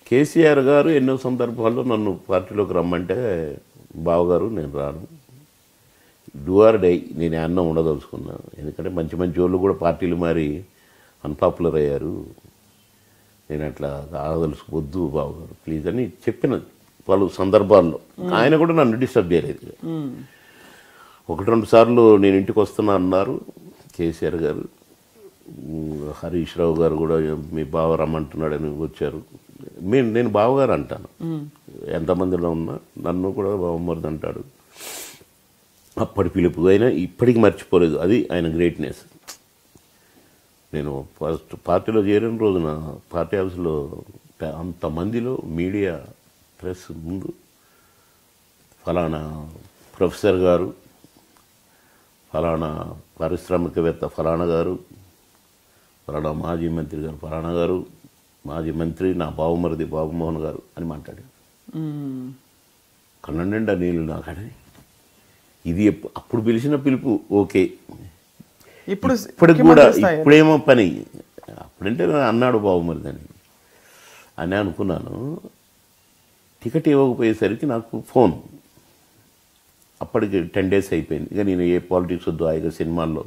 కేసీఆర్ గారు ఎన్నో సందర్భాల్లో నన్ను పార్టీలోకి రమ్మంటే బావగారు నేను రాను, డూ ఆర్ డై, నేను అన్నం ఉండదలుచుకున్నాను. ఎందుకంటే మంచి మంచి వాళ్ళు కూడా పార్టీలు మారి అన్పాపులర్ అయ్యారు, నేను అట్లా ఆగదలుచుకోవద్దు బావగారు ప్లీజ్ అని చెప్పిన పలు సందర్భాల్లో. ఆయన కూడా నన్ను డిస్టర్బ్ చేయలేదు. 1-2 సార్లు నేను ఇంటికి వస్తున్నా అన్నారు కేసీఆర్ గారు. హరీష్ రావు గారు కూడా మీ బావ రమ్మంటున్నాడని వచ్చారు. నేను బావగారు అంటాను, ఎంతమందిలో ఉన్నా నన్ను కూడా బావమరిది అంటాడు. అప్పటి పిలుపు అయినా ఇప్పటికి మర్చిపోలేదు, అది ఆయన గ్రేట్నెస్. నేను ఫస్ట్ పార్టీలో చేరిన రోజున పార్టీ హౌస్లో అంతమందిలో మీడియా ప్రెస్ ముందు ఫలానా ప్రొఫెసర్ గారు, ఫలానా పారిశ్రామికవేత్త ఫలానా గారు, ఫలానా మాజీ మంత్రి గారు ఫలానా గారు, మాజీ మంత్రి నా బావమరిది బాబుమోహన్ గారు అని మాట్లాడారు. కళ్ళ నిండా నీళ్ళు నాకని. ఇది అప్పుడు పిలిచిన పిలుపు ఓకే, ఇప్పటికి కూడా ఇప్పుడేమో పని, అప్పుడంటే అన్నాడు బాబుమరిది అని అనుకున్నాను. టికెట్ ఇవ్వకపోయేసరికి నాకు ఫోన్, అప్పటికి 10 days అయిపోయింది. ఇక నేను ఏ పాలిటిక్స్ వద్దు, హాయిగా సినిమాల్లో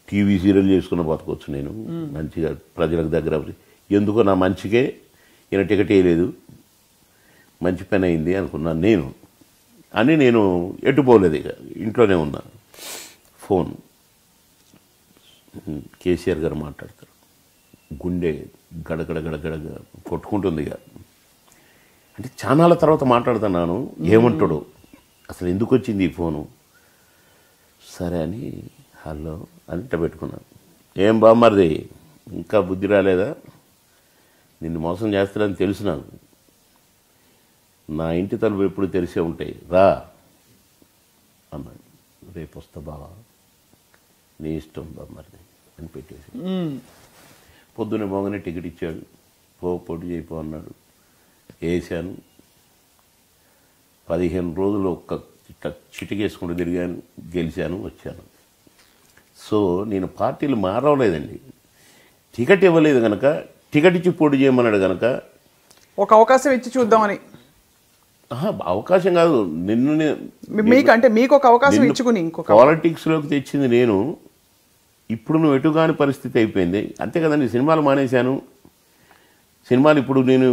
టీవీ సీరియల్ చేసుకున్న బతకొచ్చు నేను మంచిగా ప్రజలకు దగ్గర. ఎందుకో నా మంచికే ఈయన టికెట్ వేయలేదు, మంచి పని అయింది అనుకున్నాను నేను ఎటుపోలేదు, ఇక ఇంట్లోనే ఉన్నా. ఫోన్ కేసీఆర్ గారు మాట్లాడతారు, గుండె గడగడ గడగడ కొట్టుకుంటుంది. ఇక అంటే చానాల తర్వాత మాట్లాడుతున్నాను, ఏమంటాడు అసలు ఎందుకు వచ్చింది ఈ ఫోను. సరే అని హలో అని పెట్టుకున్నాను. ఏం బామ్మరిది ఇంకా బుద్ధి రాలేదా, నిన్ను మోసం చేస్తాడని తెలుసు నాకు, నా ఇంటి తలుపు ఎప్పుడు తెరిసే ఉంటాయి, రా అన్నాడు. రేపు వస్తా బావా, నీ ఇష్టం బామ్మరిది అని పెట్టేసి పొద్దున్నే మోగనే టికెట్ ఇచ్చాడు. పోటీ చేయిపో అన్నాడు, వేసాను. 15 రోజులు ఒక్క చిటికేసుకుంటూ తిరిగాను, గెలిచాను, వచ్చాను. సో నేను పార్టీలు మారవలేదండి. టికెట్ ఇవ్వలేదు కనుక, టికెట్ ఇచ్చి పోటీ చేయమన్నాడు కనుక ఒక అవకాశం ఇచ్చి చూద్దామని. అవకాశం కాదు, మీకు ఒక అవకాశం ఇచ్చుకుని ఇంకొక పాలిటిక్స్లోకి తెచ్చింది నేను. ఇప్పుడు నువ్వు ఎటుగాని పరిస్థితి అయిపోయింది, అంతే కదండి. సినిమాలు మానేశాను, సినిమాలు ఇప్పుడు నేను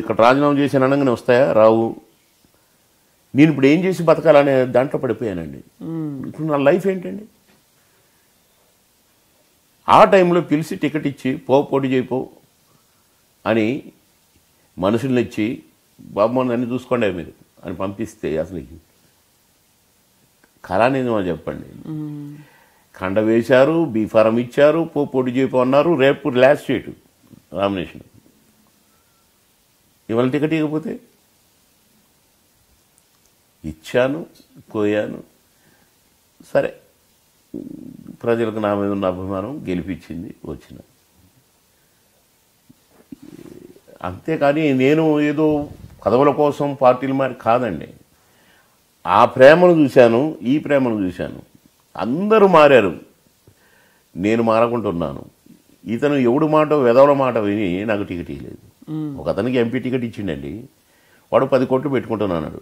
ఇక్కడ రాజీనామా చేశాను అనగానే వస్తాయా, రావు. నేను ఇప్పుడు ఏం చేసి బతకాలనే దాంట్లో పడిపోయానండి. ఇప్పుడు నా లైఫ్ ఏంటండి. ఆ టైంలో పిలిచి టికెట్ ఇచ్చి పోటీ చేయిపో అని మనుషుల్ని ఇచ్చి బాబుమోహన్ అన్ని చూసుకోండి మీరు అని పంపిస్తే అసలు కళానిజమా చెప్పండి. కండ వేశారు, బీఫారం ఇచ్చారు, పోటీ చేయిపో అన్నారు. రేపు లాస్ట్ డేటు నామినేషన్. ఇవాళ టికెట్ ఇవ్వకపోతే ఇచ్చాను, పోయాను. సరే, ప్రజలకు నా మీద ఉన్న అభిమానం గెలిపించింది, వచ్చిన. అంతేకాని నేను ఏదో పదవుల కోసం పార్టీలు మారి కాదండి. ఆ ప్రేమను చూశాను, ఈ ప్రేమను చూశాను. అందరూ మారారు, నేను మారకుంటున్నాను. ఇతను ఎవడు మాట వెదవల మాట విని నాకు టికెట్ ఇవ్వలేదు. ఒక అతనికి ఎంపీ టికెట్ ఇచ్చిండండి, వాడు 10 కోట్లు పెట్టుకుంటున్నాడు.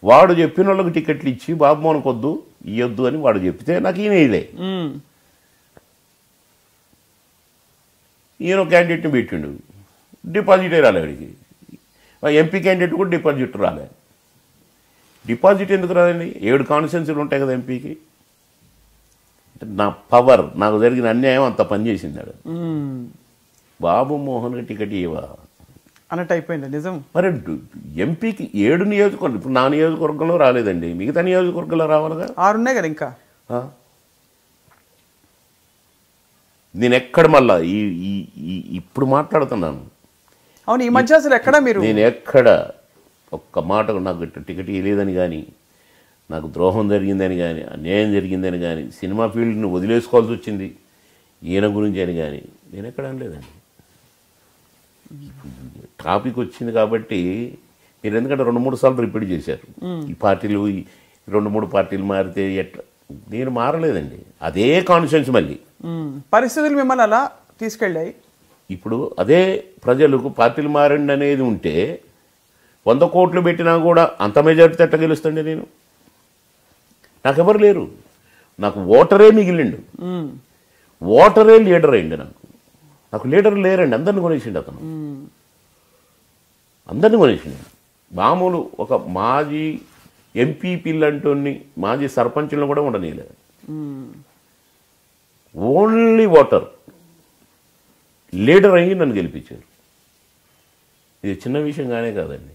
వాడు చెప్పిన వాళ్ళకి టికెట్లు ఇచ్చి బాబుమోహన్కి వద్దు ఇవ్వద్దు అని వాడు చెప్తే నాకు ఈయన వేయలే. ఈయన క్యాండిడేట్ని పెట్టిండు, డిపాజిటే రాలే వాడికి. ఎంపీ క్యాండిడేట్ కూడా డిపాజిట్ రాలే. డిపాజిట్ ఎందుకు రాదండి, 7 కాన్స్టిట్యున్సీలు ఉంటాయి కదా ఎంపీకి. నా పవర్, నాకు జరిగిన అన్యాయం అంత పనిచేసిందాడు. బాబుమోహన్కి టికెట్ ఇవ్వా అన్నట్టు అయిపోయింది నిజం. మరి ఎంపీకి 7 నియోజకవర్గం, ఇప్పుడు నా నియోజకవర్గంలో రాలేదండి, మిగతా నియోజకవర్గంలో రావాలిగా. 6 ఉన్నాయి కదా ఇంకా. నేను ఎక్కడ మళ్ళా ఇప్పుడు మాట్లాడుతున్నాను. అవును, ఈ మధ్య అసలు ఎక్కడ మీరు, నేను ఎక్కడ ఒక్క మాట నాకు టికెట్ ఇవ్వలేదని కానీ, నాకు ద్రోహం జరిగిందని కానీ, అన్యాయం జరిగిందని కానీ, సినిమా ఫీల్డ్ని వదిలేసుకోవాల్సి వచ్చింది ఈయన గురించి అని కానీ నేను ఎక్కడ అనలేదండి. టాపిక్ వచ్చింది కాబట్టి మీరు ఎందుకంటే 2-3 సార్లు రిపీట్ చేశారు. ఈ పార్టీలు 2-3 పార్టీలు మారితే ఎట్లా, నేను మారలేదండి, అదే కాన్స్టిట్యున్సీ. మళ్ళీ పరిస్థితులు మిమ్మల్ని అలా తీసుకెళ్ళాయి. ఇప్పుడు అదే ప్రజలకు పార్టీలు మారండి అనేది ఉంటే 100 కోట్లు పెట్టినా కూడా అంత మెజారిటీ ఎట్లా గెలుస్తుండే నేను? నాకెవరు లేరు, నాకు ఓటరే మిగిలిండు, ఓటరే లీడర్ అయింది. నాకు లీడర్ లేరండి, అందరిని కొనేసిండు అతను, అందరిని కొనేసిండు. మామూలు ఒక మాజీ ఎంపీపీలు అంటోని మాజీ సర్పంచులను కూడా ఉండనీయలేదు. ఓన్లీ ఓటర్ లీడర్ అయ్యి నన్ను గెలిపించారు. ఇది చిన్న విషయంగానే కాదండి.